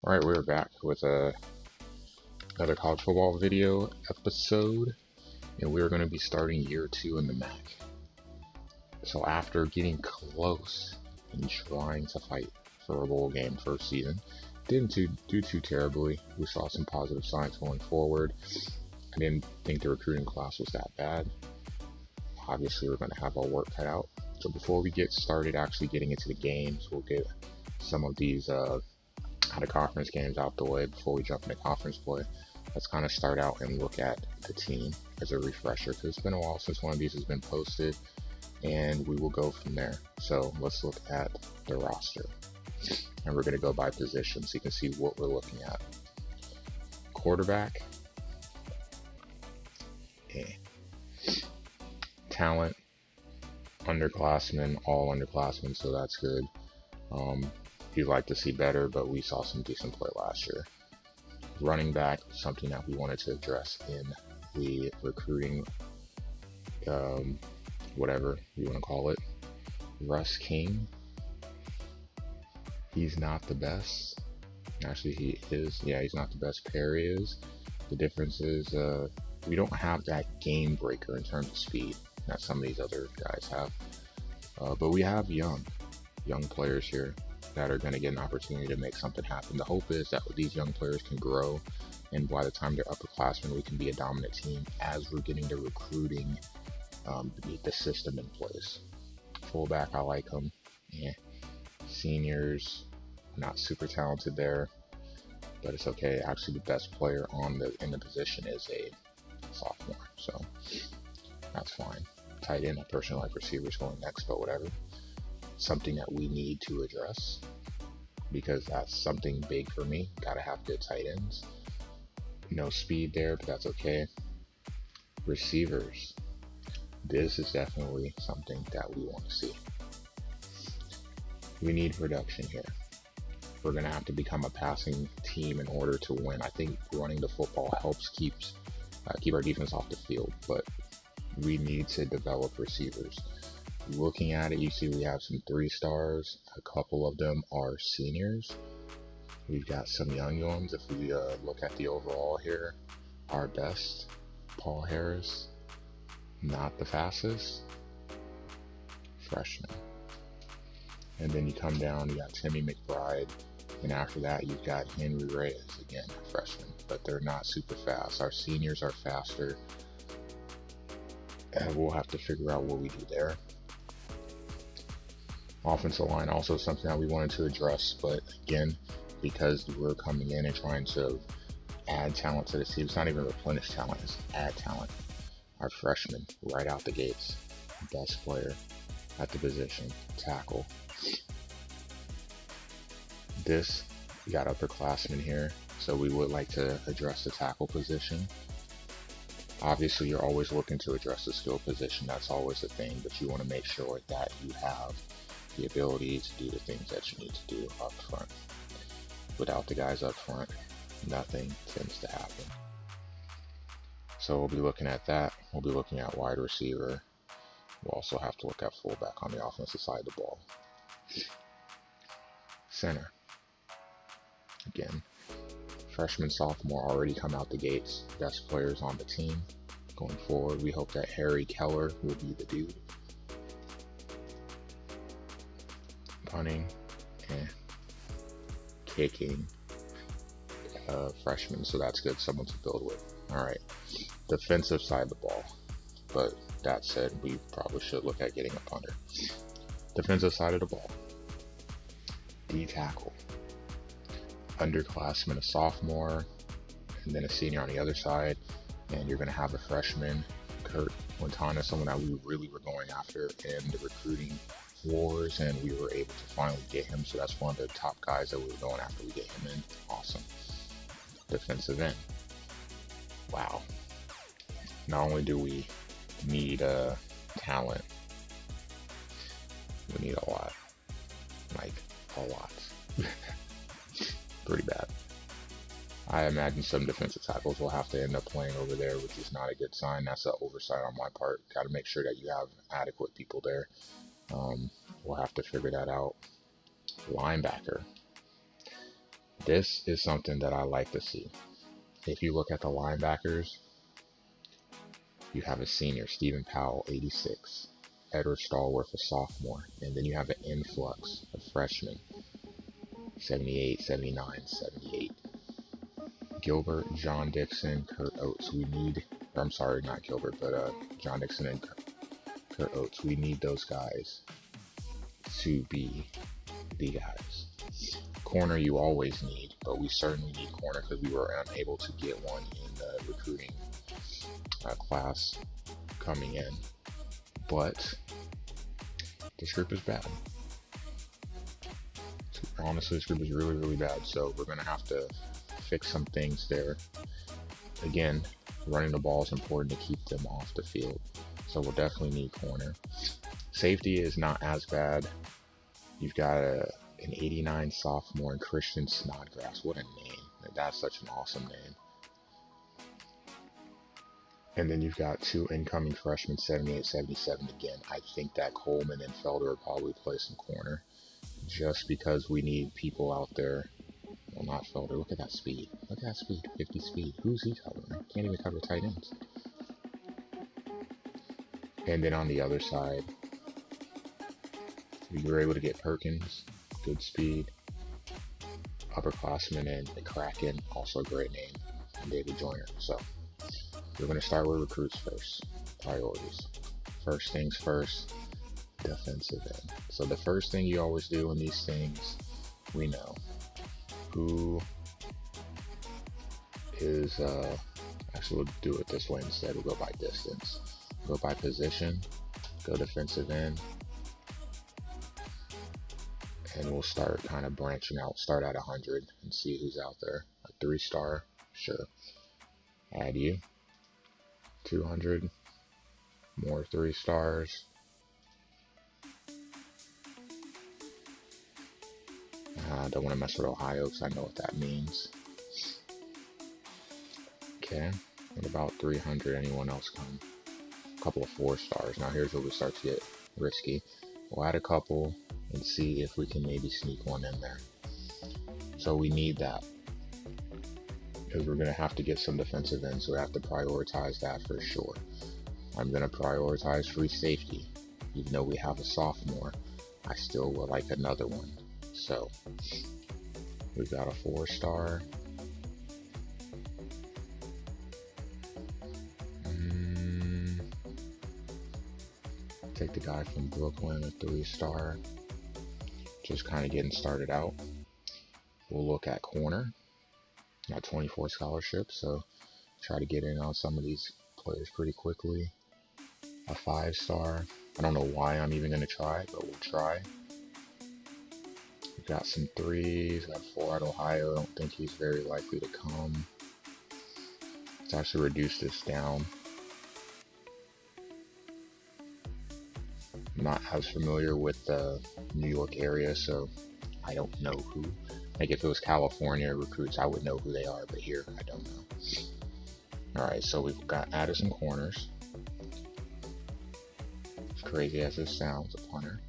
Alright, we're back with another college football video episode, and we're going to be starting year 2 in the MAC. So after getting close and trying to fight for a bowl game first season, didn't do too terribly. We saw some positive signs going forward. I didn't think the recruiting class was that bad. Obviously, we're going to have our work cut out. So before we get started actually getting into the games, we'll get some of these out of conference games out the way before we jump into conference play. Let's kind of start out and look at the team as a refresher, because it's been a while since one of these has been posted, and we will go from there. So let's look at the roster, and we're going to go by position so you can see what we're looking at. Quarterback, talent, underclassmen, all underclassmen, so that's good. You'd like to see better, but we saw some decent play last year. Running back, something that we wanted to address in the recruiting, whatever you want to call it. Russ King, he's not the best. Actually, he is. Yeah, he's not the best. Perry is. The difference is we don't have that game breaker in terms of speed that some of these other guys have. But we have young players here that are going to get an opportunity to make something happen. The hope is that these young players can grow, and by the time they're upperclassmen, we can be a dominant team as we're getting the recruiting, the system in place. Fullback, I like him. Yeah. Seniors, not super talented there, but it's okay. Actually, the best player in the position is a sophomore, so that's fine. Tight end, I personally like receivers going next, but whatever. Something that we need to address, because that's something big for me. Gotta have good tight ends. No speed there, but that's okay. Receivers, this is definitely something that we want to see. We need production here. We're gonna have to become a passing team in order to win. I think running the football helps keep our defense off the field, but we need to develop receivers. Looking at it, you see we have some 3-stars. A couple of them are seniors. We've got some young ones. If we look at the overall here, our best, Paul Harris, not the fastest, freshman. And then you come down, you got Timmy McBride, and after that you've got Henry Reyes, again, freshman, but they're not super fast. Our seniors are faster, and we'll have to figure out what we do there. Offensive line, also something that we wanted to address, but again, because we're coming in and trying to add talent to the team, it's not even replenish talent, it's add talent. Our freshman, right out the gates, best player at the position, tackle. We got upperclassmen here, so we would like to address the tackle position. Obviously, you're always looking to address the skill position, that's always the thing, but you want to make sure that you have the ability to do the things that you need to do up front. Without the guys up front, nothing tends to happen. So we'll be looking at that. We'll be looking at wide receiver. We'll also have to look at fullback on the offensive side of the ball. Center. Again, freshman, sophomore already come out the gates. Best players on the team. Going forward, we hope that Harry Keller will be the dude. Punting and kicking, freshman, so that's good, someone to build with. Alright, defensive side of the ball, but that said, we probably should look at getting a punter. Defensive side of the ball, D-tackle, underclassman, a sophomore, and then a senior on the other side, and you're going to have a freshman, Kurt Quintana, someone that we really were going after in the recruiting wars, and we were able to finally get him, so that's one of the top guys that we were going after. We get him in. Awesome. Defensive end. Wow. Not only do we need talent, we need a lot. Like, a lot. Pretty bad. I imagine some defensive tackles will have to end up playing over there, which is not a good sign. That's an oversight on my part. Got to make sure that you have adequate people there. We'll have to figure that out. Linebacker. This is something that I like to see. If you look at the linebackers, you have a senior, Stephen Powell, 86. Edward Stallworth, a sophomore. And then you have an influx of freshmen, 78, 79, 78. Gilbert, John Dixon, Kurt Oates. I'm sorry, not Gilbert, but John Dixon and Kurt Oates. We need those guys to be the guys. Corner you always need, but we certainly need corner because we were unable to get one in the recruiting class coming in. But this group is bad. Honestly, this group is really, really bad. So we're going to have to fix some things there. Again, running the ball is important to keep them off the field. So we'll definitely need corner. Safety is not as bad. You've got an 89 sophomore and Christian Snodgrass. What a name. That's such an awesome name. And then you've got two incoming freshmen, 78, 77 again. I think that Coleman and Felder will probably play some corner just because we need people out there. Well, not Felder. Look at that speed. Look at that speed. 50 speed. Who's he covering? Can't even cover tight ends. And then on the other side, we were able to get Perkins. Good speed. Upperclassman and the Kraken. Also a great name. And David Joyner. So we're going to start with recruits first. Priorities. First things first, defensive end. So the first thing you always do in these things, we know who is, actually we'll do it this way instead. We'll go by distance. Go by position, go defensive end, and we'll start kind of branching out. Start at 100 and see who's out there. A 3-star, sure. Add you. 200, more 3-stars. I don't want to mess with Ohio because I know what that means. Okay, what about 300? Anyone else come? A couple of 4-stars. Now here's where we start to get risky. We'll add a couple and see if we can maybe sneak one in there. So we need that, because we're going to have to get some defensive ends, so we have to prioritize that for sure. I'm going to prioritize free safety. Even though we have a sophomore, I still would like another one. So we've got a 4-star. Take the guy from Brooklyn, a 3-star. Just kind of getting started out. We'll look at corner. Got 24 scholarships, so try to get in on some of these players pretty quickly. A 5-star. I don't know why I'm even going to try, but we'll try. We've got some 3s. Got 4 at Ohio. I don't think he's very likely to come. Let's actually reduce this down. I'm not as familiar with the New York area, so I don't know who. Like if it was California recruits, I would know who they are, but here I don't know. Alright, so we've got added some corners. As crazy as this sounds, a punter.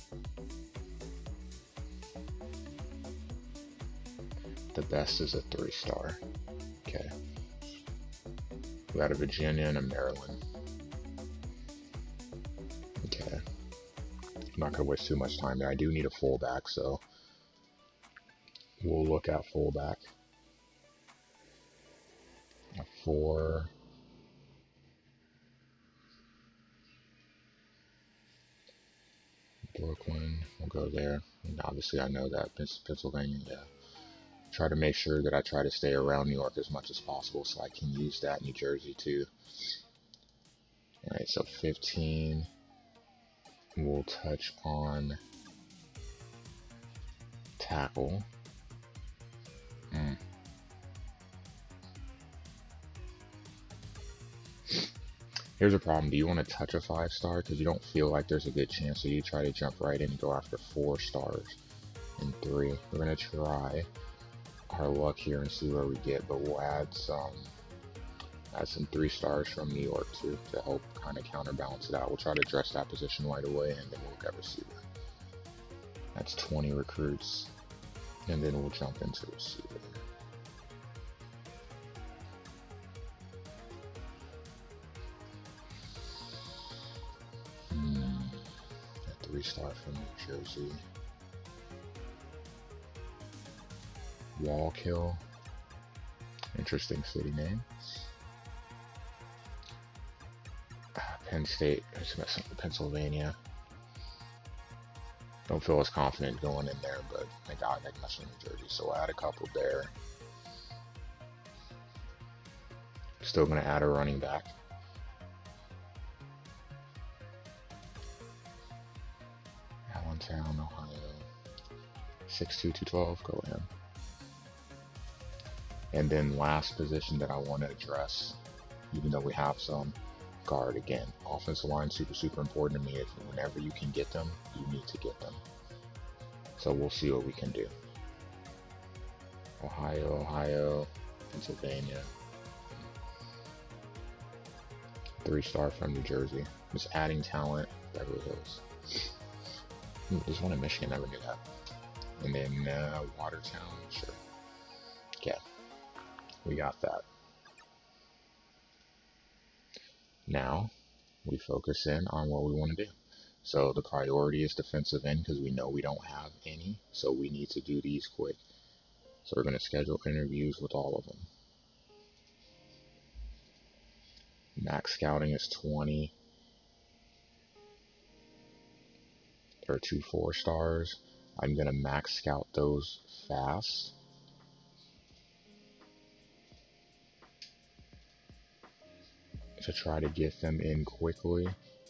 The best is a 3-star. Okay. We got a Virginia and a Maryland. Okay. I'm not gonna waste too much time there. I do need a fullback, so we'll look at fullback. A 4. Brooklyn, we'll go there. And obviously I know that Pennsylvania, yeah. Try to make sure that I try to stay around New York as much as possible so I can use that. New Jersey too. Alright, so 15. We'll touch on tackle. Here's a problem. Do you want to touch a 5-star? Because you don't feel like there's a good chance, so you try to jump right in and go after 4 stars and 3. We're going to try our luck here and see where we get, but we'll add some 3-stars from New York too to help kind of counterbalance it out. We'll try to address that position right away, and then we'll get receiver. That's 20 recruits, and then we'll jump into receiver. 3-star from New Jersey. Wallkill. Interesting city name. Penn State. It's messing with Pennsylvania. Don't feel as confident going in there, but I got like messing with New Jersey, so I'll add a couple there. Still gonna add a running back. Allentown, Ohio. 6'2", 212, go with him. And then last position that I want to address, even though we have some, guard again. Offensive line, super important to me. If whenever you can get them, you need to get them. So we'll see what we can do. Ohio, Pennsylvania. 3-star from New Jersey. Just adding talent, Beverly Hills. There's one in Michigan, never knew that. And then Watertown, sure. Okay, we got that. Now, we focus in on what we want to do. So the priority is defensive end because we know we don't have any, so we need to do these quick. So we're going to schedule interviews with all of them. Max scouting is 20. There are 2 4-stars. I'm going to max scout those fast. To try to get them in quickly.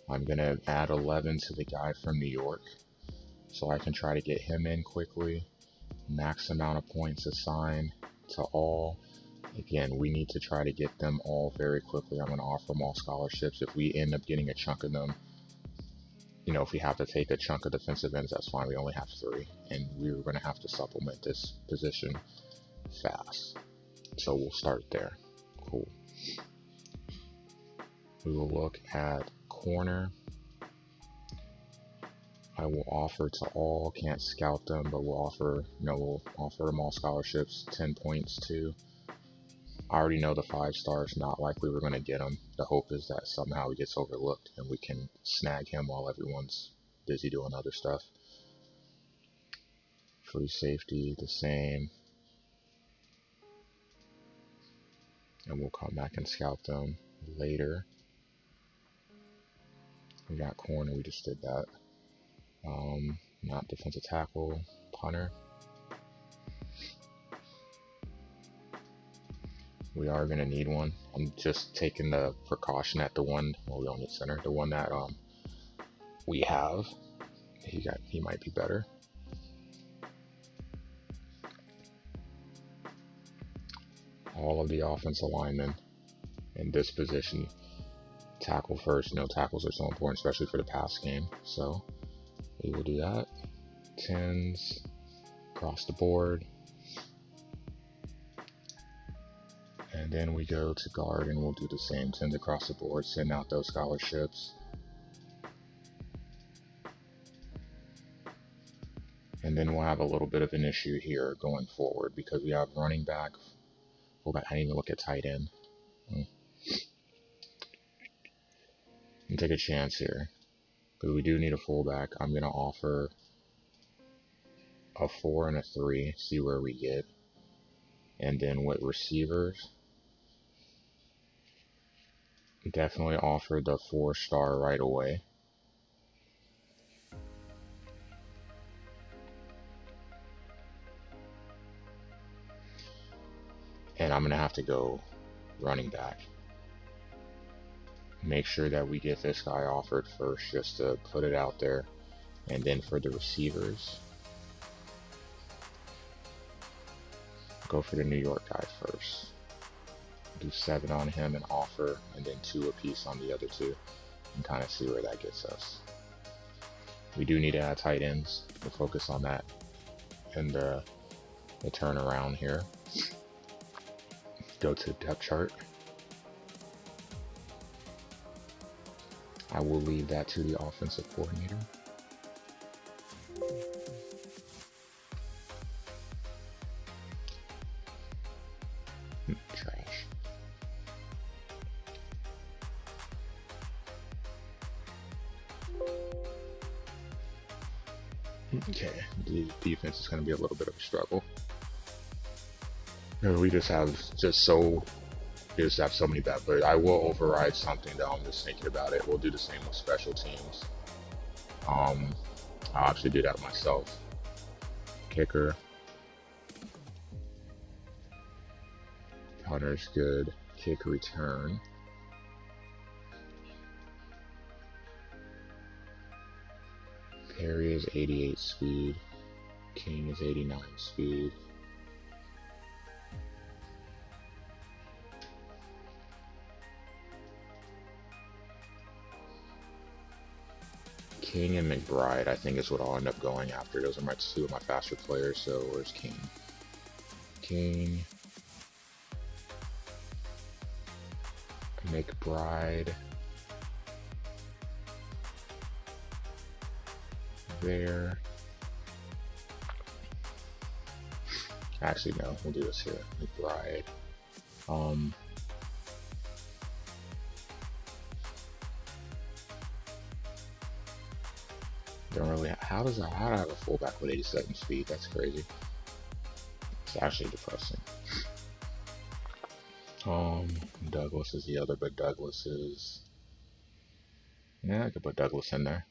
I'm going to add 11 to the guy from New York so I can try to get him in quickly. Max amount of points assigned to all. Again, we need to try to get them all very quickly. I'm going to offer them all scholarships. If we end up getting a chunk of them, you know, if we have to take a chunk of defensive ends, that's fine. We only have 3, and we're going to have to supplement this position fast. So we'll start there. Cool. We will look at corner. I will offer to all, can't scout them, but we'll offer them all scholarships, 10 points too. I already know the 5-stars, not likely we're going to get him. The hope is that somehow he gets overlooked and we can snag him while everyone's busy doing other stuff. Free safety, the same. And we'll come back and scout them later. We got corner, we just did that. Not defensive tackle, punter. We are going to need one. I'm just taking the precaution at the one, well, we don't need center, the one that we have. He might be better. All of the offensive linemen in this position, tackle first. You know, tackles are so important, especially for the pass game. So we will do that. 10s across the board. And then we go to guard and we'll do the same, 10s across the board, send out those scholarships. And then we'll have a little bit of an issue here going forward because we have running back, fullback. I didn't even look at tight end. I'm take a chance here because we do need a fullback. I'm going to offer a 4 and a 3, see where we get. And then with receivers, definitely offer the 4-star right away. And I'm going to have to go running back. Make sure that we get this guy offered first just to put it out there. And then for the receivers, go for the New York guy first. Do 7 on him and offer, and then 2 apiece on the other 2, and kind of see where that gets us. We do need to add tight ends. We'll focus on that in the turnaround here. Go to depth chart. I will leave that to the offensive coordinator. Trash. Okay, the defense is going to be a little bit of a struggle. We just have so many bad players. I will override something though. I'm just thinking about it. We'll do the same with special teams. I'll actually do that myself. Kicker, punter's good. Kick return. Perry is 88 speed. King is 89 speed. King and McBride, I think, is what I'll end up going after. Those are my two of my faster players. So where's King? King, McBride, there. Actually, no, we'll do this here. McBride. Don't really. How do I have a fullback with 87 speed? That's crazy. It's actually depressing. Douglas is the other, but Douglas is. Yeah, I could put Douglas in there.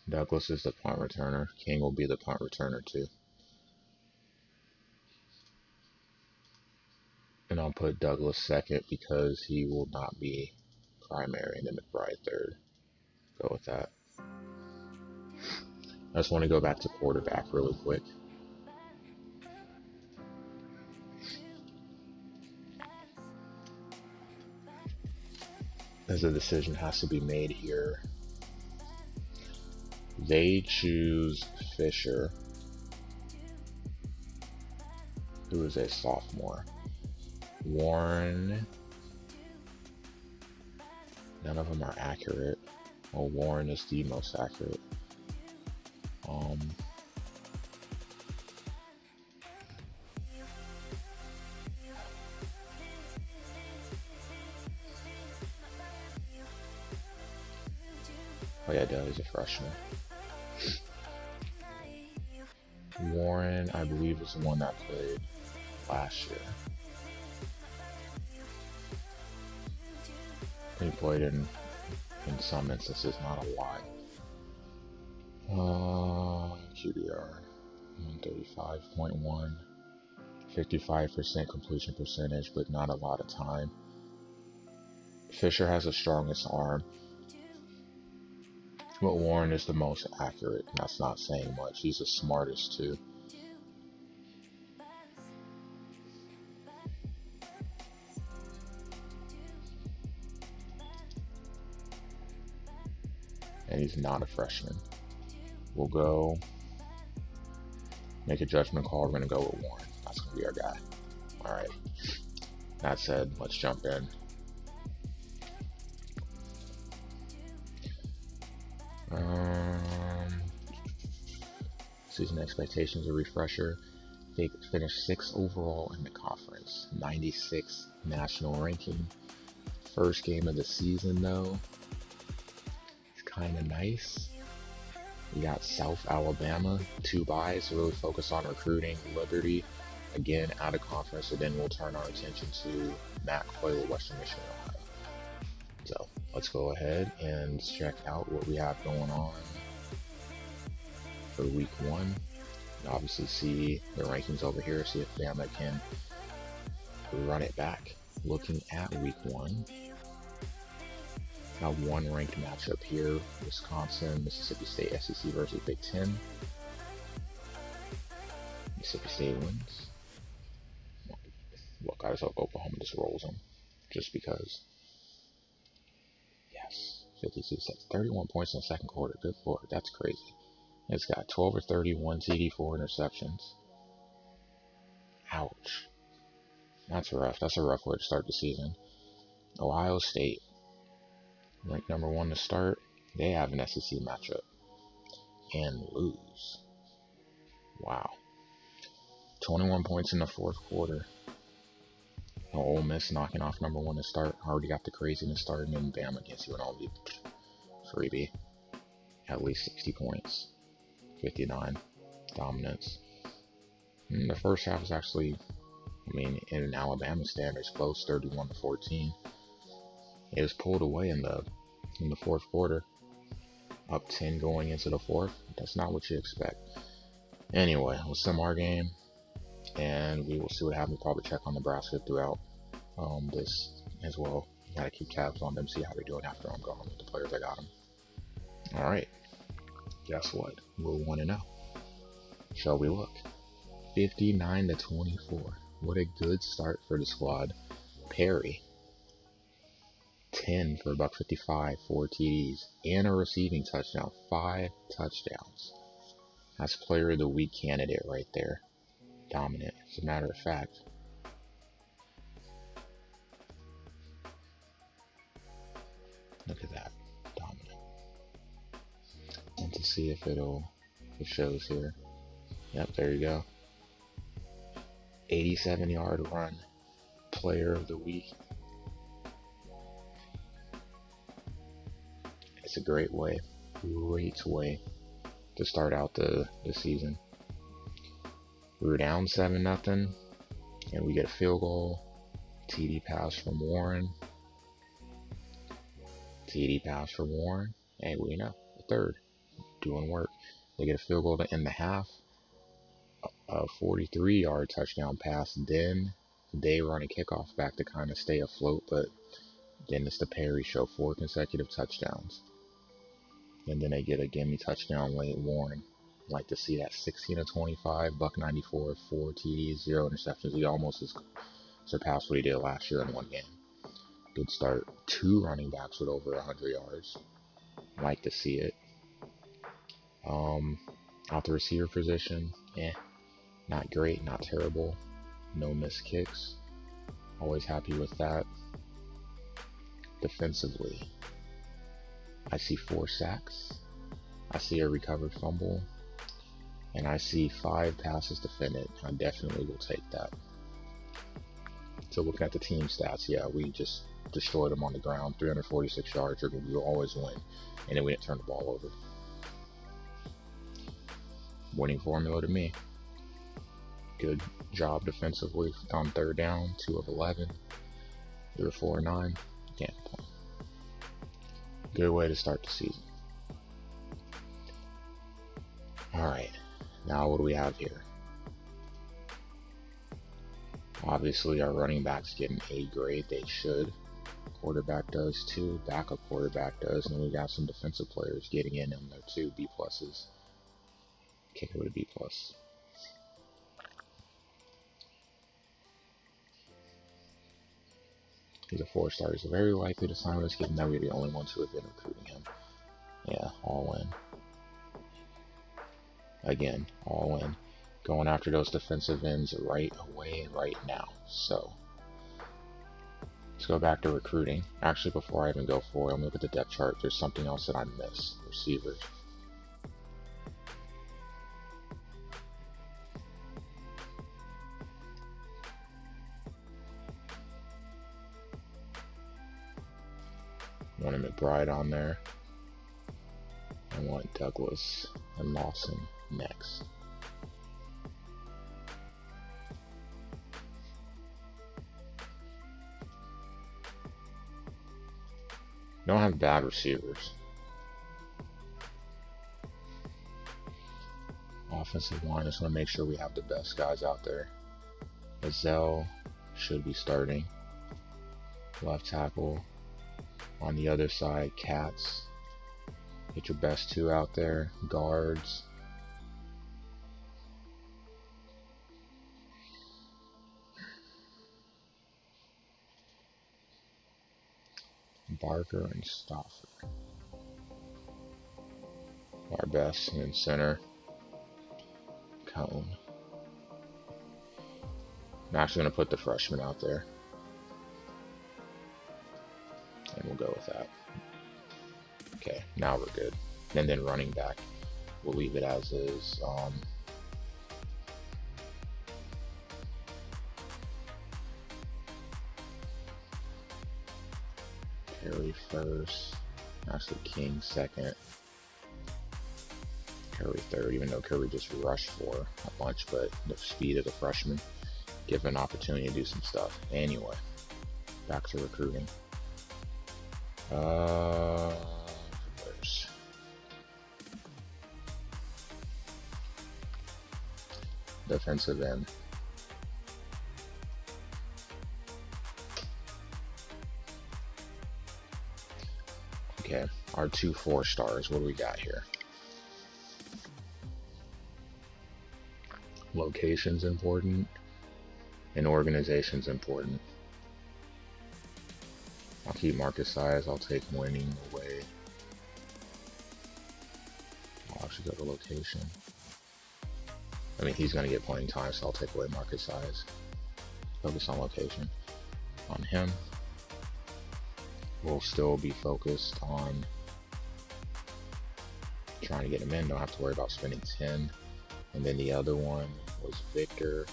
Douglas is the punt returner. King will be the punt returner too. And I'll put Douglas second because he will not be primary, and then McBride third. Go with that. I just want to go back to quarterback really quick. As a decision has to be made here. They choose Fisher, who is a sophomore. Warren, none of them are accurate. Well, Warren is the most accurate. Oh yeah, Dell is a freshman. Warren, I believe, is the one that played last year. He played in some instances, not a lot. QBR 135.1, 55% completion percentage, but not a lot of time. Fisher has the strongest arm, but Warren is the most accurate. That's not saying much. He's the smartest too. And he's not a freshman. We'll go make a judgment call. We're going to go with Warren. That's going to be our guy. All right. That said, let's jump in. Season expectations, a refresher. They finished 6th overall in the conference, 96th national ranking. First game of the season, though. It's kind of nice. We got South Alabama, 2 byes, really focus on recruiting. Liberty, again, out of conference, so then we'll turn our attention to Matt Coyle with Western Michigan, Ohio. So let's go ahead and check out what we have going on for week 1. You obviously see the rankings over here, see if Bama can run it back. Looking at week 1. Got one ranked matchup here. Wisconsin, Mississippi State, SEC versus Big Ten. Mississippi State wins. Look, I just hope Oklahoma just rolls them. Just because. Yes. 52 sets. 31 points in the second quarter. Good lord. That's crazy. It's got 12 or 31 TD, 4 interceptions. Ouch. That's rough. That's a rough way to start the season. Ohio State, ranked number 1 to start. They have an SEC matchup and lose. Wow. 21 points in the fourth quarter. Ole Miss knocking off #1 to start. Already got the craziness starting, and bam, against UNLV. Freebie. At least 60 points. 59. Dominance. The first half was actually, in Alabama standards, close, 31-14. It was pulled away in the fourth quarter. Up 10 going into the fourth. That's not what you expect. Anyway, we'll sim our game, and we will see what happens. Probably check on Nebraska throughout this as well. Gotta keep tabs on them, see how they're doing after I'm gone with the players I got them. All right. Guess what? We're 1-0. Shall we look? 59-24. What a good start for the squad. Perry, 10 for $155, 4 TDs, and a receiving touchdown. 5 touchdowns. That's player of the week candidate right there. Dominant, as a matter of fact. Look at that. Dominant. Let's see if it shows here. Yep, there you go. 87-yard run. Player of the week. It's a great way to start out the season. We were down 7-0, and we get a field goal. TD pass from Warren. TD pass from Warren. Hey, we know, the third. Doing work. They get a field goal to end the half. A 43-yard touchdown pass. Then they run a kickoff back to kind of stay afloat, but then it's the Perry show. 4 consecutive touchdowns. And then they get a gimme touchdown late. Warren. Like to see that. 16-25, $194, 4 TDs, 0 interceptions. He almost surpassed what he did last year in one game. Good start. 2 running backs with over 100 yards. Like to see it. Out the receiver position, not great, not terrible. No missed kicks. Always happy with that. Defensively, I see 4 sacks. I see a recovered fumble. And I see 5 passes defended. I definitely will take that. So looking at the team stats, yeah, we just destroyed them on the ground. 346 yards, we will always win. And then we didn't turn the ball over. Winning formula to me. Good job defensively on 3rd down, 2 of 11. 3 or 4 or 9. Can't complain. Good way to start the season. Alright, now what do we have here? Obviously our running backs get an A grade, they should. Quarterback does too, backup quarterback does, and then we got some defensive players getting in there too, B pluses. Kicker with a B plus. He's a 4-star. He's very likely to sign with us, given that we're the only ones who have been recruiting him. Yeah, all in. Again, all in. Going after those defensive ends right away, right now. So, let's go back to recruiting. Actually, before I even go forward, I'm going to look at the depth chart. There's something else that I missed. Receivers. I want McBride on there. I want Douglas and Lawson next. Don't have bad receivers. Offensive line, just want to make sure we have the best guys out there. Azell should be starting. Left tackle. On the other side, Katz. Get your best 2 out there. Guards. Barker and Stauffer. Our best in center. Cone. I'm actually going to put the freshman out there. And we'll go with that. Okay, now we're good. And then running back, we'll leave it as is. Curry first. Actually, King second. Curry third, even though Curry just rushed for a bunch, but the speed of the freshman give an opportunity to do some stuff. Anyway, back to recruiting. Players. Defensive end. Okay, our 2 4-stars. What do we got here? Location's important, and organization's important. I'll keep market size. I'll take winning away. I'll actually go to location. I mean, he's going to get playing time, so I'll take away market size. Focus on location. On him, we'll still be focused on trying to get him in. Don't have to worry about spending 10. And then the other one was Victor.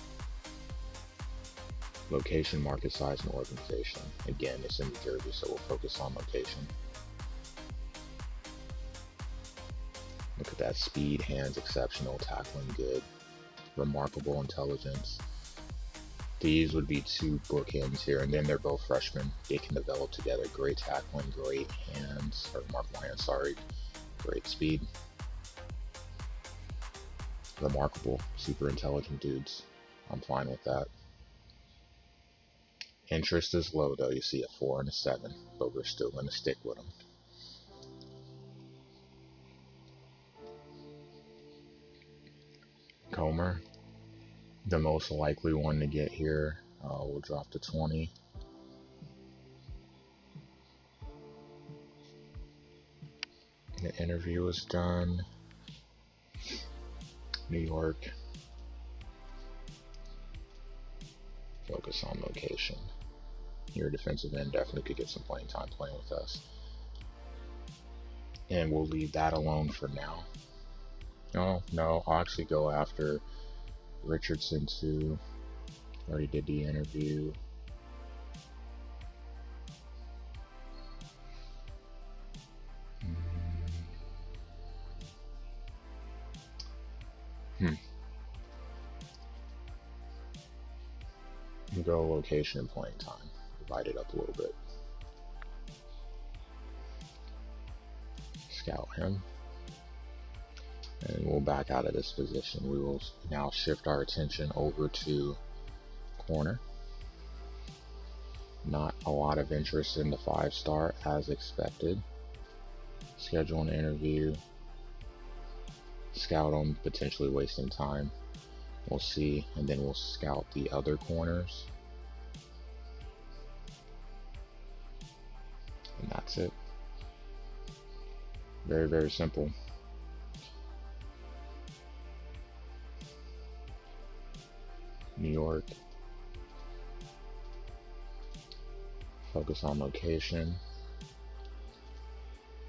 Location, market size, and organization. Again, it's in New Jersey, so we'll focus on location. Look at that speed, hands exceptional, tackling good, remarkable intelligence. These would be 2 bookends here, and then they're both freshmen. They can develop together. Great tackling, great hands, or remarkable hands, sorry. Great speed. Remarkable, super intelligent dudes. I'm fine with that. Interest is low though. You see a 4 and a 7, but we're still going to stick with them. Comer, the most likely one to get here. We'll drop to 20. The interview is done. New York. Focus on location. Your defensive end definitely could get some playing time playing with us. And we'll leave that alone for now. No, I'll actually go after Richardson too. Already did the interview. We'll go location and playing time. Divide it up a little bit. Scout him. And we'll back out of this position. We will now shift our attention over to corner. Not a lot of interest in the 5-star as expected. Schedule an interview. Scout on potentially wasting time. We'll see, and then we'll scout the other corners. And that's it. Very, very simple. New York. Focus on location.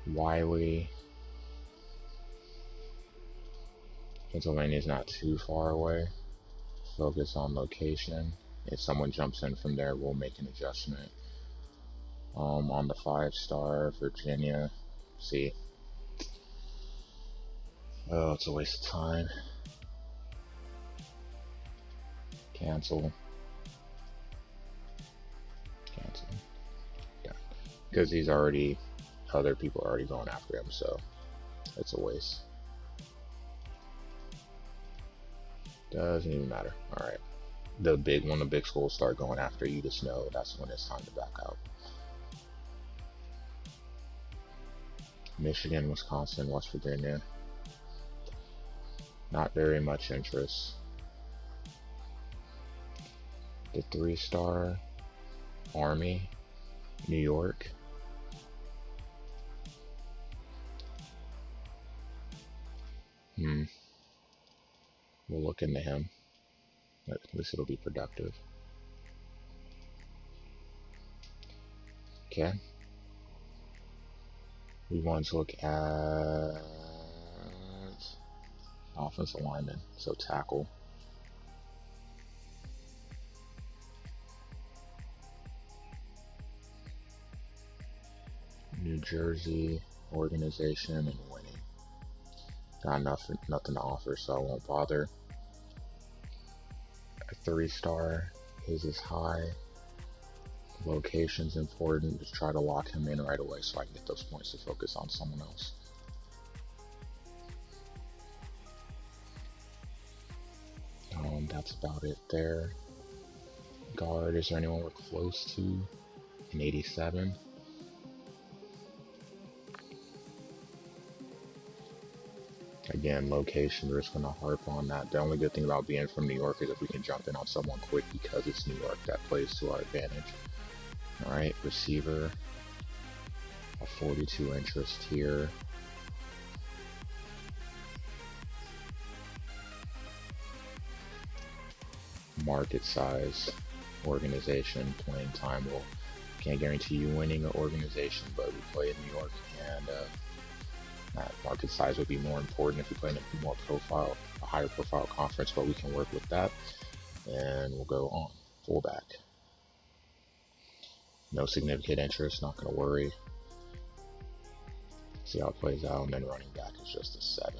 Wiley. Pennsylvania's not too far away. Focus on location. If someone jumps in from there, we'll make an adjustment. On the 5-star, Virginia. See. Oh, it's a waste of time. Cancel. Cancel. Yeah. Because he's already, other people are already going after him, so it's a waste. Doesn't even matter. Alright. The big one, the big schools start going after you, just know that's when it's time to back out. Michigan, Wisconsin, West Virginia. Not very much interest. The 3-star, Army, New York. We'll look into him. At least it'll be productive. Okay. We want to look at offensive lineman, so tackle. New Jersey organization and winning. Got nothing to offer, so I won't bother. A 3-star. His is high. Location's important. Just try to lock him in right away so I can get those points to focus on someone else. That's about it there. Guard, is there anyone we're close to? An 87. Again, location, we're just going to harp on that. The only good thing about being from New York is if we can jump in on someone quick because it's New York, that plays to our advantage. Alright, receiver. A 42 interest here. Market size, organization, playing time. Well, can't guarantee you winning an organization, but we play in New York, and that market size would be more important if we play in a higher profile conference, but we can work with that. And we'll go on. Fullback. No significant interest, not going to worry. See how it plays out, and then running back is just a 7.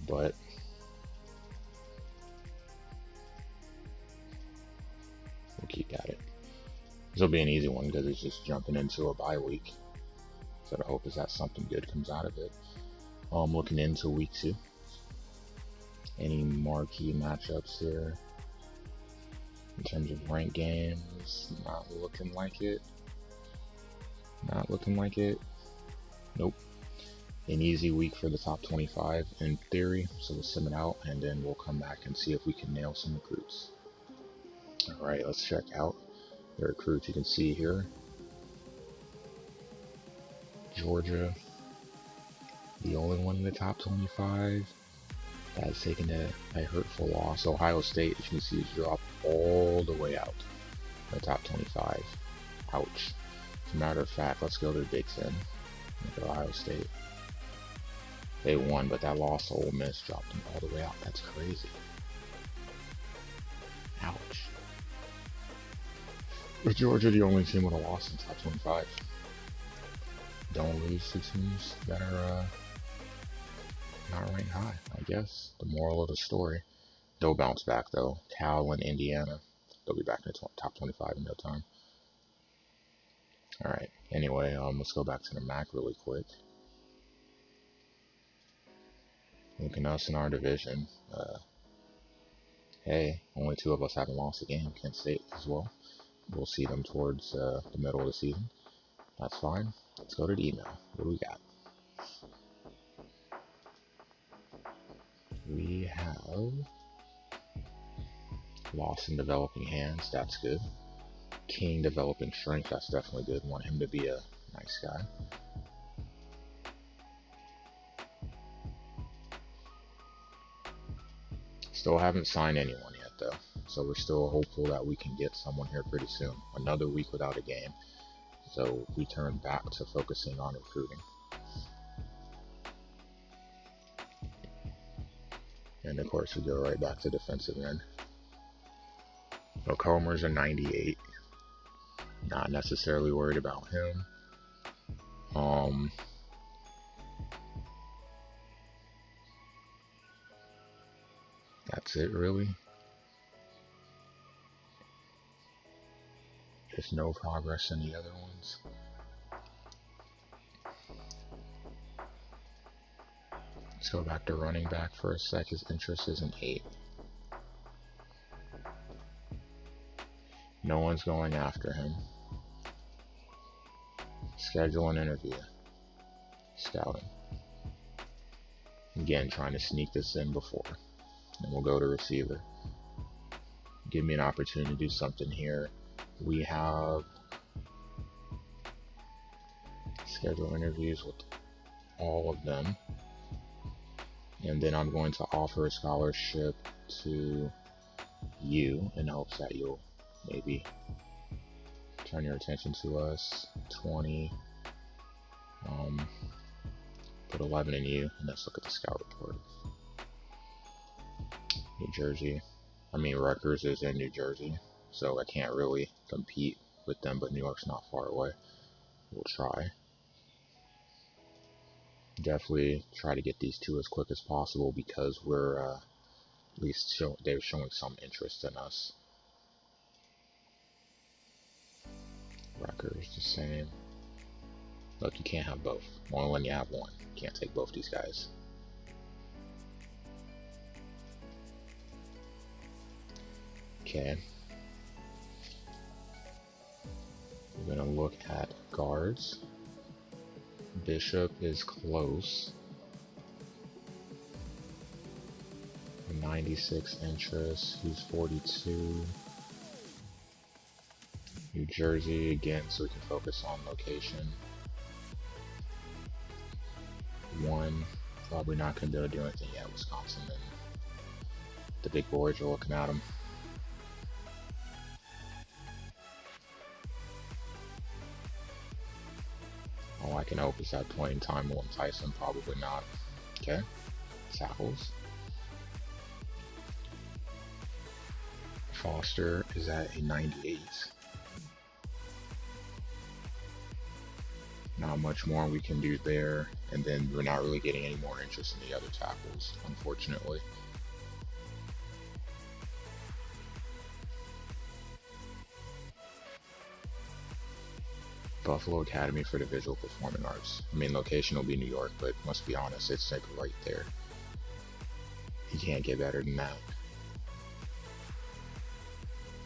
But we'll keep at it. This will be an easy one because it's just jumping into a bye week. So the hope is that something good comes out of it. Looking into week 2. Any marquee matchups here? In terms of ranked games, not looking like it. Not looking like it. Nope. An easy week for the top 25 in theory, so we'll sim it out and then we'll come back and see if we can nail some recruits. Alright, let's check out the recruits you can see here. Georgia, the only one in the top 25 that's taken a hurtful loss. Ohio State, as you can see, is dropped all the way out in the top 25. Ouch. As a matter of fact, let's go to the Big Ten. Look at Ohio State. They won, but that loss to Ole Miss dropped them all the way out. That's crazy. Ouch. Is Georgia the only team with a loss in top 25? Don't lose to teams that are not ranked high, I guess. The moral of the story. They'll bounce back, though. Cal and Indiana, they'll be back in the top 25 in no time. Alright, anyway, let's go back to the MAC really quick. Looking at us in our division, hey, only 2 of us haven't lost a game. Kent State as well. We'll see them towards the middle of the season. That's fine. Let's go to the email. What do we got? We have Lost in Developing Hands. That's good. King Developing Strength. That's definitely good. Want him to be a nice guy. Still haven't signed anyone yet, though. So we're still hopeful that we can get someone here pretty soon. Another week without a game. So we turn back to focusing on recruiting. And of course we go right back to defensive end. So Comer's a 98. Not necessarily worried about him. That's it really. There's no progress in the other ones. Let's go back to running back for a sec. His interest is an 8. No one's going after him. Schedule an interview. Scouting. Again, trying to sneak this in before. And we'll go to receiver. Give me an opportunity to do something here. We have schedule interviews with all of them. And then I'm going to offer a scholarship to you in hopes that you'll maybe turn your attention to us. 20. Put 11 in you, and let's look at the scout report. New Jersey. I mean, Rutgers is in New Jersey, so I can't really compete with them, but New York's not far away. We'll try. Definitely try to get these two as quick as possible because we're at least they're showing some interest in us. Rutgers the same. Look, you can't have both. Only when you have one. You can't take both these guys. Okay. We're gonna look at guards. Bishop is close. 96 interest. He's 42. New Jersey again, so we can focus on location. 1. Probably not gonna be able to do anything yet. Wisconsin and the big boys are looking at him. All I can hope is that playing time will entice him. Probably not. Okay. Tackles. Foster is at a 98. Not much more we can do there, and then we're not really getting any more interest in the other tackles, unfortunately. Buffalo Academy for the Visual Performing Arts. I mean, location will be New York, but let's be honest, it's like right there. You can't get better than that.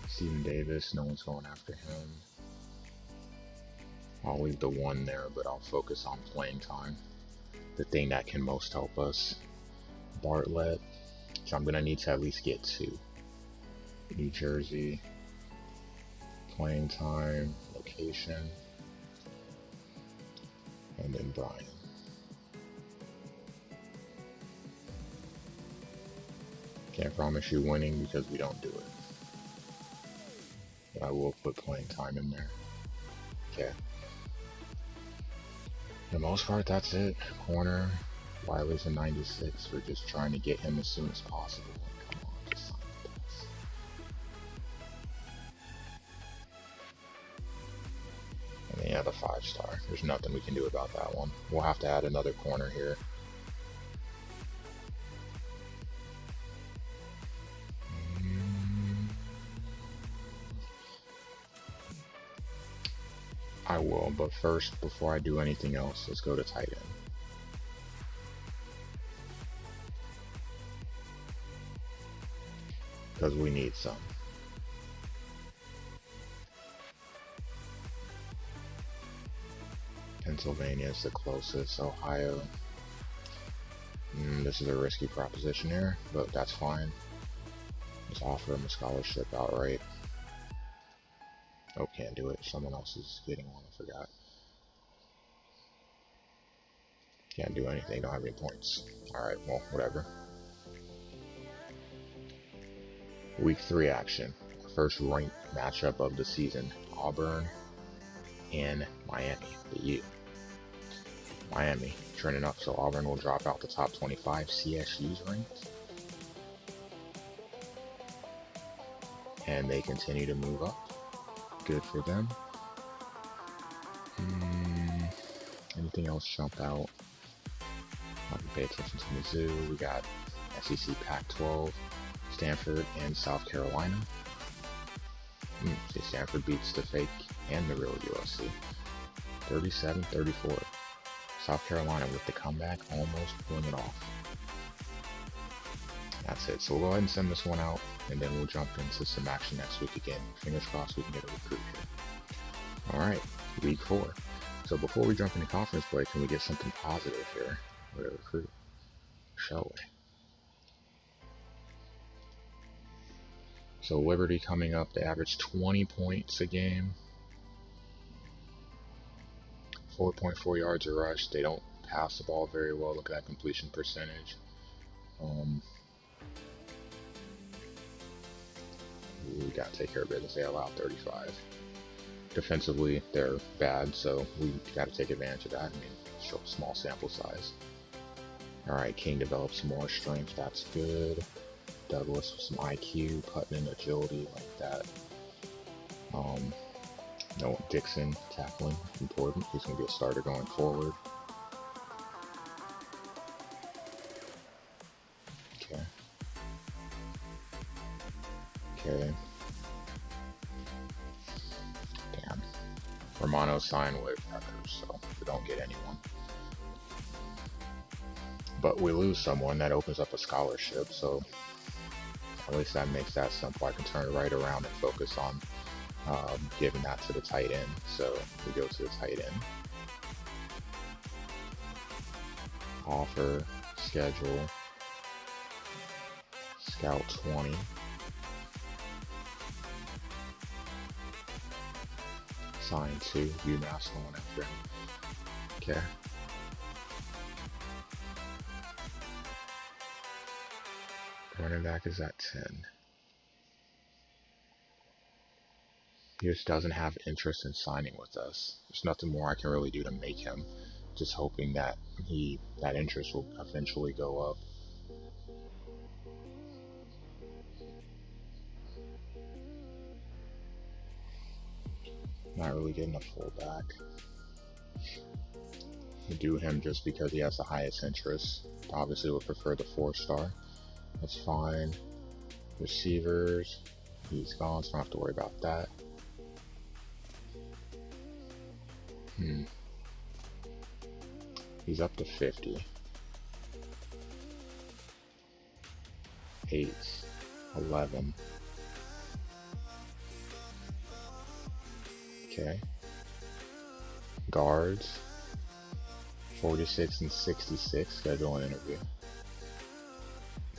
Steven Davis, no one's going after him. I'll leave the 1 there, but I'll focus on playing time. The thing that can most help us. Bartlett, which I'm going to need to at least get 2. New Jersey, playing time, location, and then Brian. Can't promise you winning because we don't do it. But I will put playing time in there. Okay. For the most part, that's it. Corner, Wiley's a 96. We're just trying to get him as soon as possible. Come on, just sign this. And then, yeah, the 5-star. There's nothing we can do about that one. We'll have to add another corner here. I will, but first, before I do anything else, let's go to tight end. Because we need some. Pennsylvania is the closest. Ohio. This is a risky proposition here, but that's fine. Let's offer him a scholarship outright. Oh, can't do it. Someone else is getting one. I forgot. Can't do anything. Don't have any points. Alright, well, whatever. Week 3 action. First ranked matchup of the season. Auburn and Miami. The U. Miami trending up, so Auburn will drop out the top 25. CSU's ranked. And they continue to move up. Good for them. Anything else jump out? I can pay attention to Mizzou. We got SEC Pac-12, Stanford, and South Carolina. See, Stanford beats the fake and the real USC. 37-34. South Carolina with the comeback, almost pulling it off. That's it. So we'll go ahead and send this one out, and then we'll jump into some action next week again. Fingers crossed we can get a recruit here. Alright, week 4. So before we jump into conference play, can we get something positive here with a recruit? Shall we? So Liberty coming up, they average 20 points a game. 4.4 yards a rush. They don't pass the ball very well. Look at that completion percentage. We got to take care of business. They allow 35. Defensively, they're bad, so we got to take advantage of that. I mean, show a small sample size. Alright, King develops more strength. That's good. Douglas with some IQ, Putnam agility like that. No, Dixon tackling, important. He's going to be a starter going forward. Okay. Okay. Damn. Romano signed with Rutgers, so we don't get anyone. But we lose someone, that opens up a scholarship, so at least that makes that simple. I can turn it right around and focus on giving that to the tight end. So we go to the tight end. Offer, schedule, scout 20. Sign 2, UMass going after him. Okay. Running back is at 10. He just doesn't have interest in signing with us. There's nothing more I can really do to make him. Just hoping that that interest will eventually go up. Not really getting a fullback. We do him just because he has the highest interest. Obviously would prefer the 4-star. That's fine. Receivers, he's gone, so I don't have to worry about that. He's up to 50. 8, 11. Okay. Guards, 46 and 66, schedule an interview.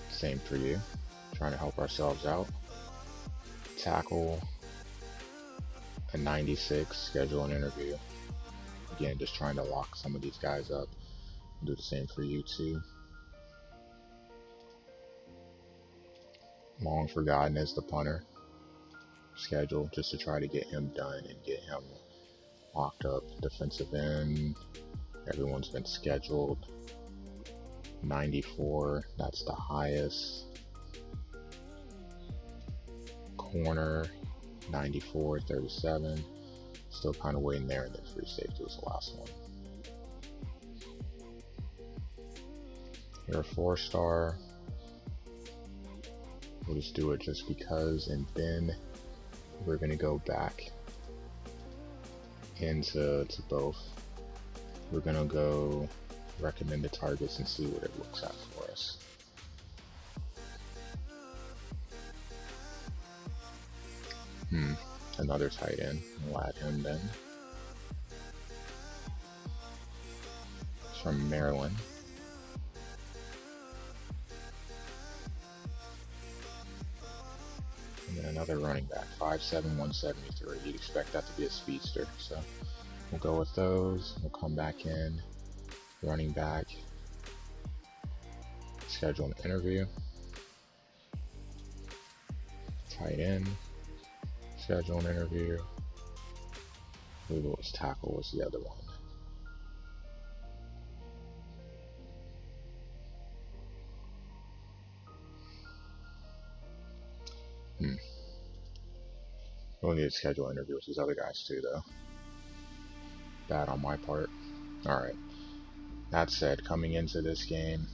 Same for you. Trying to help ourselves out. Tackle, a 96, schedule an interview. Again, just trying to lock some of these guys up. Do the same for you too. Long forgotten is the punter. Schedule, just to try to get him done and get him locked up. Defensive end, everyone's been scheduled. 94, that's the highest. Corner, 94, 37. Still kind of waiting there, and then free safety was the last one. You're a 4-star. We'll just do it just because, and then we're going to go back into both. We're going to go recommended targets and see what it looks at for us. Another tight end. We'll add him then. It's from Maryland. And then another running back, 5'7", 173. You'd expect that to be a speedster, so we'll go with those. We'll come back in. Running back. Schedule an interview. Tight end. Schedule an interview. I believe it was tackle was the other one. We'll need to schedule an interview with these other guys too, though. Bad on my part. Alright. That said, coming into this game,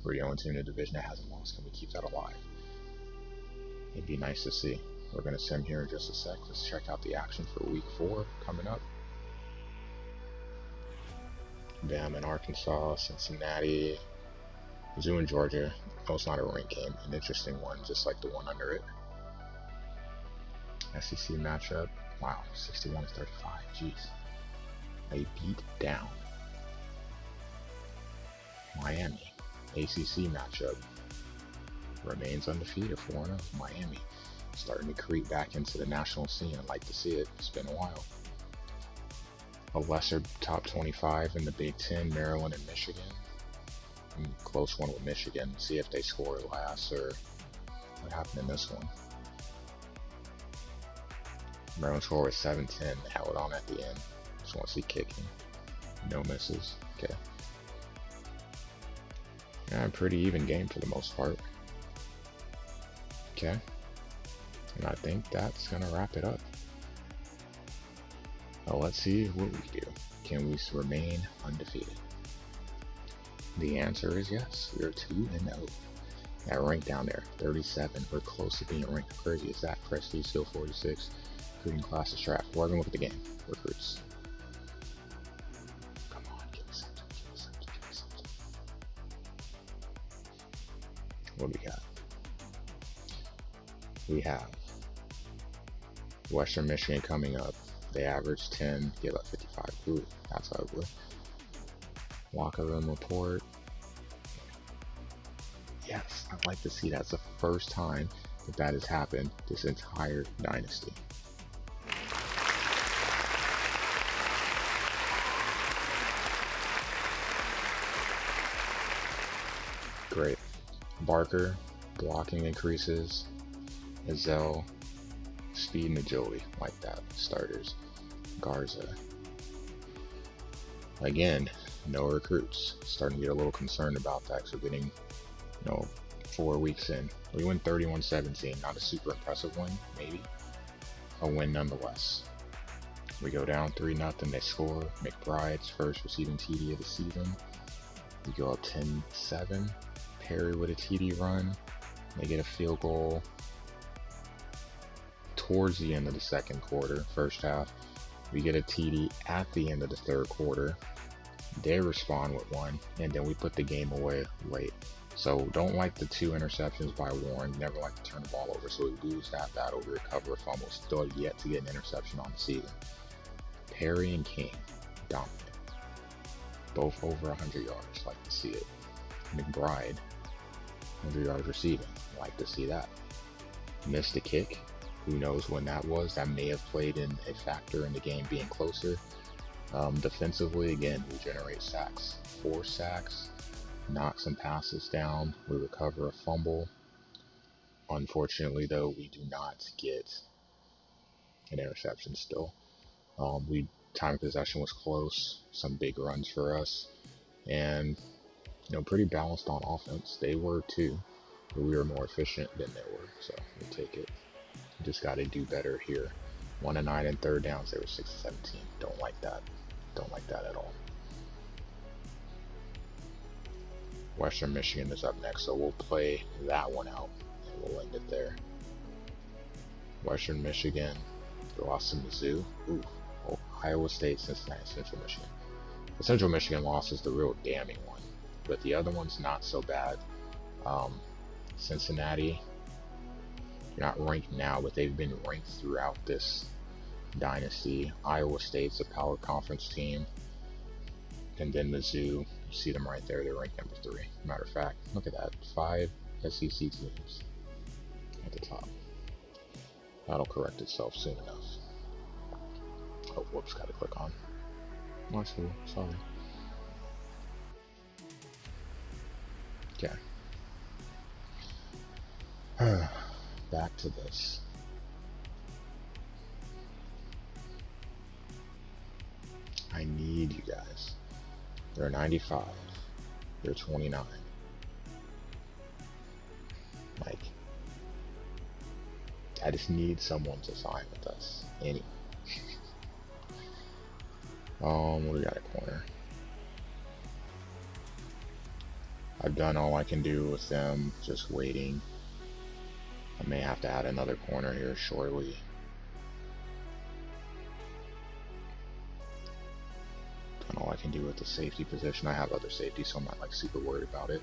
we're the only team in the division that hasn't lost. Can we keep that alive? It'd be nice to see. We're going to sim here in just a sec. Let's check out the action for week 4 coming up. Bam in Arkansas, Cincinnati, Zoo in Georgia. Oh, it's not a ranked game. An interesting one, just like the one under it. SEC matchup. Wow, 61 to 35. Jeez. They beat down Miami. ACC matchup. Remains undefeated, 4-0. Miami. Starting to creep back into the national scene. I'd like to see it. It's been a while. A lesser top 25 in the Big Ten, Maryland and Michigan. Close one with Michigan. See if they score last or what happened in this one. Maryland score was 7-10. They held on at the end. Just want to see kicking. No misses. Okay. Yeah, pretty even game for the most part. Okay. And I think that's going to wrap it up. Well, let's see what we do. Can we remain undefeated? The answer is yes. We are 2-0. That rank down there, 37. We're close to being ranked. How crazy is that? Prestige skill 46. Recruiting class is trapped. We're going to look at the game. Recruits. Come on, give me something. Give me something. Give me something. What do we got? We have Western Michigan coming up. They average 10, give up 55. Ooh, that's ugly. Locker room report. Yes, I'd like to see that's the first time that has happened this entire dynasty. Great. Barker, blocking increases. Azell, speed and agility, like that. Starters. Garza. Again, no recruits. Starting to get a little concerned about that because we're getting, 4 weeks in. We win 31-17. Not a super impressive win, maybe. A win nonetheless. We go down 3-0. They score. McBride's first receiving TD of the season. We go up 10-7. Perry with a TD run. They get a field goal towards the end of the second quarter, first half. We get a TD at the end of the third quarter. They respond with one, and then we put the game away late. So don't like the 2 interceptions by Warren. Never like to turn the ball over. So we lose that battle. We recover a fumble. Still yet to get an interception on the season. Perry and King, dominant. Both over 100 yards. Like to see it. McBride, 100 yards receiving. Like to see that. Missed a kick. Who knows when that was? That may have played in a factor in the game being closer. Defensively, again, we generate sacks. 4 sacks. Knock some passes down. We recover a fumble. Unfortunately, though, we do not get an interception still. Time of possession was close. Some big runs for us. And, pretty balanced on offense. They were too. But we were more efficient than they were. So we'll take it. Just got to do better here. 1-9 in third downs. They were 6-17. Don't like that. Don't like that at all. Western Michigan is up next, so we'll play that one out and we'll end it there. Western Michigan, they lost to Mizzou. Ooh, Iowa State, Cincinnati, Central Michigan. The Central Michigan loss is the real damning one, but the other one's not so bad. Cincinnati, they're not ranked now, but they've been ranked throughout this dynasty. Iowa State's a power conference team. And then Mizzou, you see them right there. They're ranked number 3. Matter of fact, look at that. 5 SEC teams at the top. That'll correct itself soon enough. Oh, whoops, gotta click on. That's cool, sorry. Okay. Back to this. I need you guys. They're 95. They're 29. Like, I just need someone to sign with us. Anyone. What do we got at corner? I've done all I can do with them, just waiting. I may have to add another corner here shortly. Done all I can do with the safety position. I have other safety, so I'm not like super worried about it.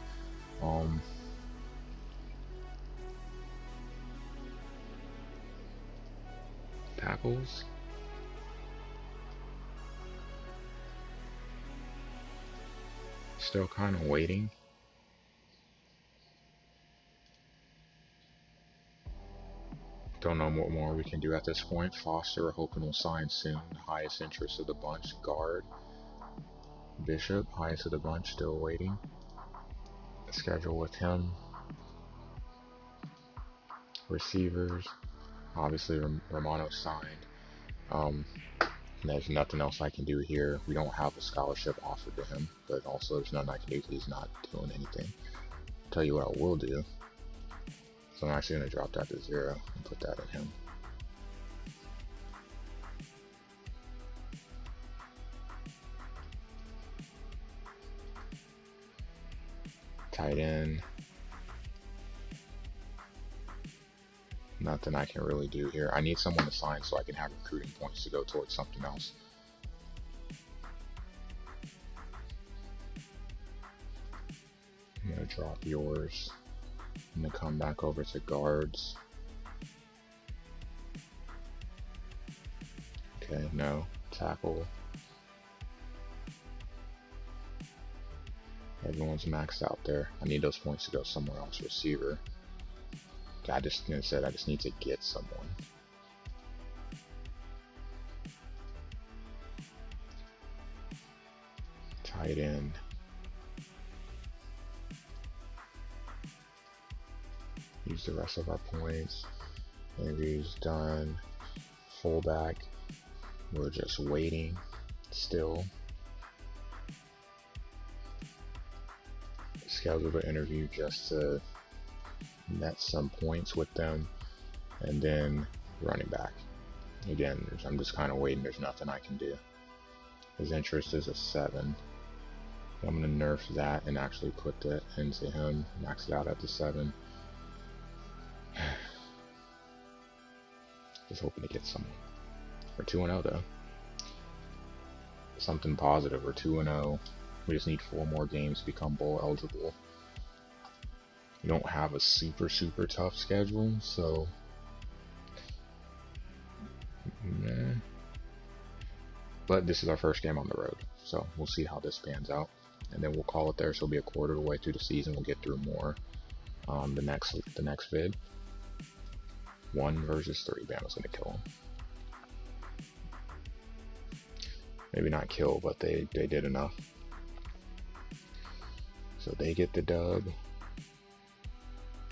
Tackles. Still kind of waiting. Don't know what more we can do at this point. Foster, we're hoping will sign soon. Highest interest of the bunch. Guard. Bishop, highest of the bunch, still waiting. Schedule with him. Receivers. Obviously, Romano signed. There's nothing else I can do here. We don't have a scholarship offered to him, but also there's nothing I can do because he's not doing anything. I'll tell you what I will do So I'm actually going to drop that to 0 and put that in him. Tight end. Nothing I can really do here. I need someone to sign so I can have recruiting points to go towards something else. I'm going to drop yours. I'm going to come back over to guards. Okay, no. Tackle. Everyone's maxed out there. I need those points to go somewhere else. Receiver. I just need to get someone. Tight end. Use the rest of our points. Interviews done. Fullback. We're just waiting still. Scheduled an interview just to net some points with them, and then running back. Again, I'm just kind of waiting. There's nothing I can do. His interest is a 7. I'm going to nerf that and actually put that into him. Max it out at the 7. Just hoping to get someone. We're 2-0 though. Something positive. We're 2-0. We just need 4 more games to become bowl eligible. We don't have a super tough schedule, so but this is our first game on the road, so we'll see how this pans out, and then we'll call it there. So it'll be a quarter of the way through the season. We'll get through more the next vid. 1 versus 3. Bama's gonna kill him. Maybe not kill, but they did enough. So they get the dub.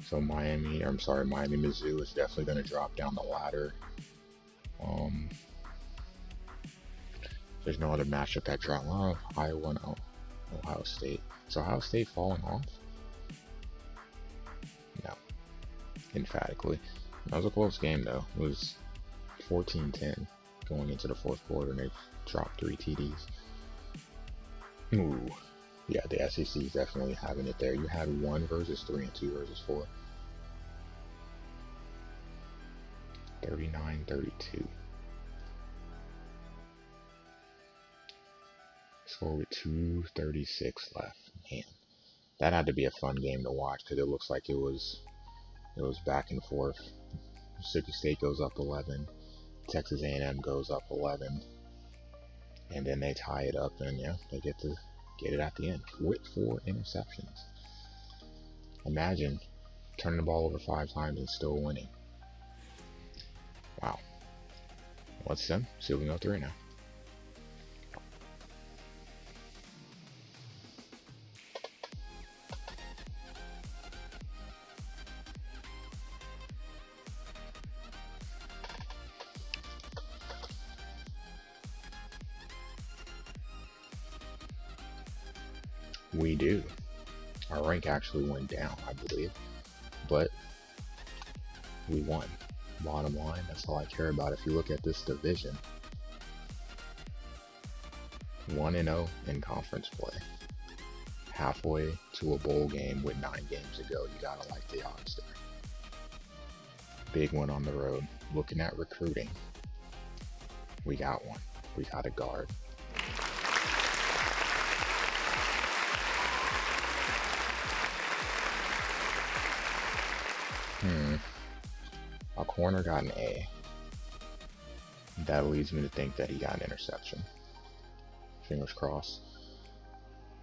So Miami Mizzou is definitely going to drop down the ladder. There's no other matchup that dropped. Iowa and Ohio State. So Ohio State falling off? No. Emphatically. That was a close game though. It was 14-10 going into the 4th quarter, and they dropped 3 TDs. Ooh. Yeah, the SEC is definitely having it there. You had 1 versus 3 and 2 versus 4. 39-32. Score with 2:36 left. Man, that had to be a fun game to watch because it looks like it was back and forth. Mississippi State goes up 11. Texas A&M goes up 11. And then they tie it up, and yeah, they get it at the end with 4 interceptions. Imagine turning the ball over 5 times and still winning. Wow. Let's see if we can go through now. We do. Our rank actually went down, I believe, but we won. Bottom line, that's all I care about. If you look at this division, 1-0 in conference play, halfway to a bowl game with 9 games to go. You gotta like the odds there. Big one on the road. Looking at recruiting, we got one. We got a guard. A corner got an A. That leads me to think that he got an interception. Fingers crossed.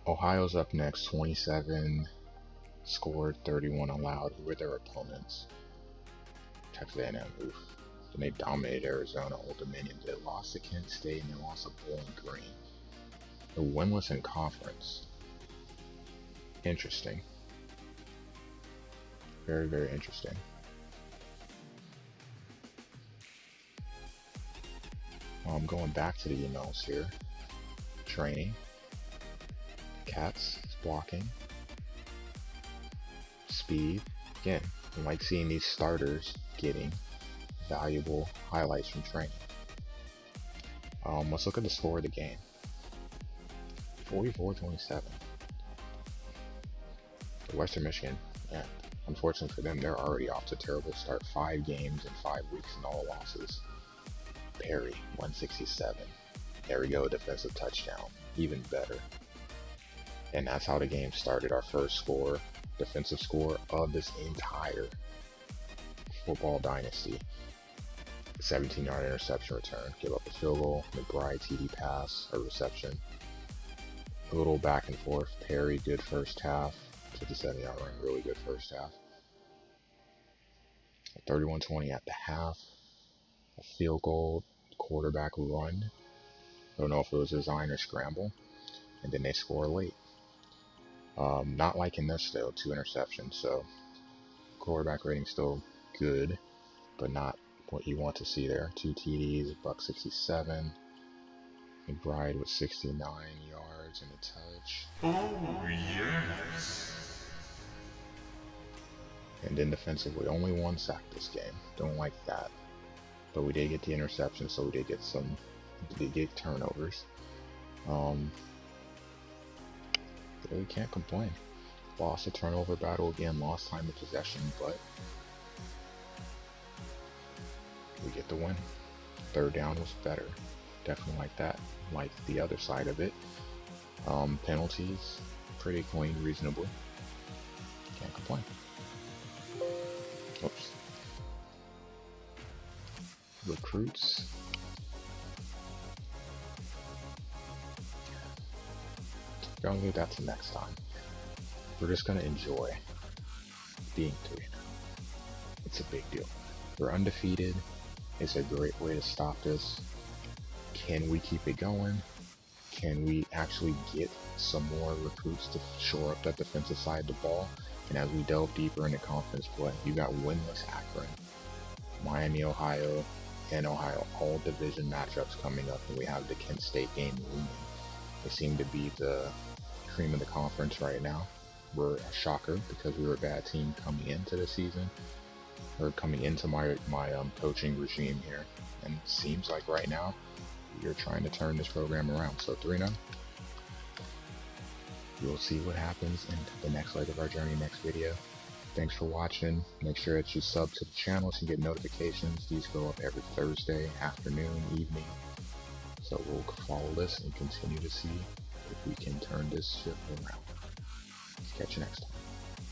Ohio's up next, 27 scored, 31 allowed. Who were their opponents? Texas A&M. Oof. And they dominated Arizona, Old Dominion. They lost to Kent State and they lost to Bowling Green. They're winless in conference. Interesting. Very, very interesting. I'm going back to the emails here. Training. Cats is blocking. Speed. Again, I like seeing these starters getting valuable highlights from training. Let's look at the score of the game. 44-27. Western Michigan, yeah, unfortunately for them, they're already off to a terrible start. 5 games in 5 weeks and all losses. Perry, 167. There we go, defensive touchdown. Even better. And that's how the game started. Our first score, defensive score of this entire football dynasty. 17-yard interception return. Give up a field goal. McBride TD pass or reception. A little back and forth. Perry, good first half. 57-yard run, really good first half. 31-20 at the half. A field goal, quarterback run. I don't know if it was design or scramble. And then they score late. Not liking this though, 2 interceptions. So quarterback rating still good, but not what you want to see there. 2 TDs, $167. McBride with 69 yards and a touch. Oh, yes. And then defensively, only 1 sack this game. Don't like that. But we did get the interception, so we did get turnovers. We can't complain. Lost a turnover battle again, lost time of possession, but we get the win. Third down was better. Definitely like that. Like the other side of it. Penalties, pretty clean, reasonably. Can't complain. Oops. Recruits. We're gonna leave that to next time. We're just gonna enjoy being 3-0. It's a big deal. We're undefeated. It's a great way to stop this. Can we keep it going? Can we actually get some more recruits to shore up that defensive side of the ball? And as we delve deeper into conference play, you got winless Akron, Miami, Ohio, and Ohio, all division matchups coming up, and we have the Kent State game looming. They seem to be the cream of the conference right now. We're a shocker because we were a bad team coming into the season, or coming into my coaching regime here. And it seems like right now you're trying to turn this program around. So 3-0. We'll see what happens in the next leg of our journey next video. Thanks for watching. Make sure that you sub to the channel so you get notifications. These go up every Thursday, afternoon, evening. So we'll follow this and continue to see if we can turn this ship around. Catch you next time.